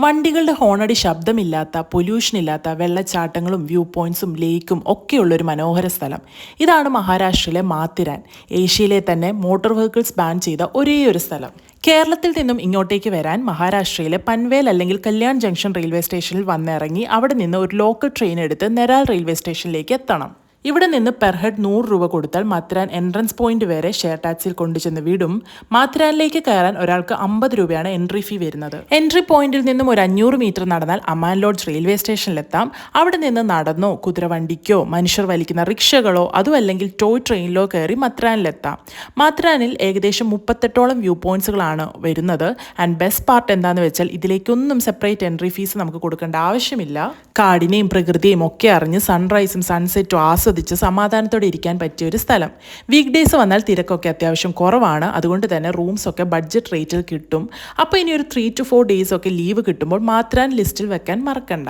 വണ്ടികളുടെ ഹോണടി ശബ്ദമില്ലാത്ത പൊല്യൂഷൻ ഇല്ലാത്ത വെള്ളച്ചാട്ടങ്ങളും വ്യൂ പോയിന്റ്സും ലേക്കും ഒക്കെയുള്ളൊരു മനോഹര സ്ഥലം. ഇതാണ് മഹാരാഷ്ട്രയിലെ മാത്തിരാൻ, ഏഷ്യയിലെ തന്നെ മോട്ടോർ വെഹിക്കിൾസ് ബാൻ ചെയ്ത ഒരേയൊരു സ്ഥലം. കേരളത്തിൽ നിന്നും ഇങ്ങോട്ടേക്ക് വരാൻ മഹാരാഷ്ട്രയിലെ പൻവേൽ അല്ലെങ്കിൽ കല്യാൺ ജംഗ്ഷൻ റെയിൽവേ സ്റ്റേഷനിൽ വന്നിറങ്ങി അവിടെ നിന്ന് ഒരു ലോക്കൽ ട്രെയിൻ എടുത്ത് നെരാൽ റെയിൽവേ സ്റ്റേഷനിലേക്ക് എത്തണം. ഇവിടെ നിന്ന് പെർ ഹെഡ് 100 രൂപ കൊടുത്താൽ മാത്തിരാൻ എൻട്രൻസ് പോയിന്റ് വരെ ഷെയർ ടാക്സിയിൽ കൊണ്ടുചെന്ന് വിടും. മാത്തിരാനിലേക്ക് കയറാൻ ഒരാൾക്ക് 50 രൂപയാണ് എൻട്രി ഫീ വരുന്നത്. എൻട്രി പോയിന്റിൽ നിന്നും ഒരു 500 മീറ്റർ നടന്നാൽ അമാൻ ലോഡ്ജ് റെയിൽവേ സ്റ്റേഷനിലെത്താം. അവിടെ നിന്ന് നടന്നോ കുതിരവണ്ടിക്കോ മനുഷ്യർ വലിക്കുന്ന റിക്ഷകളോ അതും അല്ലെങ്കിൽ ടോയ് ട്രെയിനിലോ കയറി മാത്തിരാനിലെത്താം. മാത്തിരാനിൽ ഏകദേശം 38ഓളം വ്യൂ പോയിന്റ്സുകളാണ് വരുന്നത്. ആൻഡ് ബെസ്റ്റ് പാർട്ട് എന്താണെന്ന് വെച്ചാൽ ഇതിലേക്കൊന്നും സെപ്പറേറ്റ് എൻട്രി ഫീസ് നമുക്ക് കൊടുക്കേണ്ട ആവശ്യമില്ല. കാടിനെയും പ്രകൃതിയും ഒക്കെ അറിഞ്ഞ് സൺറൈസും സൺസെറ്റും ആസ്വദിച്ച് സമാധാനത്തോടെ ഇരിക്കാൻ പറ്റിയ ഒരു സ്ഥലം. വീക്ക് ഡേയ്സ് വന്നാൽ തിരക്കൊക്കെ അത്യാവശ്യം കുറവാണ്. അതുകൊണ്ട് തന്നെ റൂംസ് ഒക്കെ ബഡ്ജറ്റ് റേറ്റിൽ കിട്ടും. അപ്പോൾ ഇനി ഒരു 3 to 4 days ഒക്കെ ലീവ് കിട്ടുമ്പോൾ മാത്തിരാൻ ലിസ്റ്റിൽ വെക്കാൻ മറക്കണ്ട.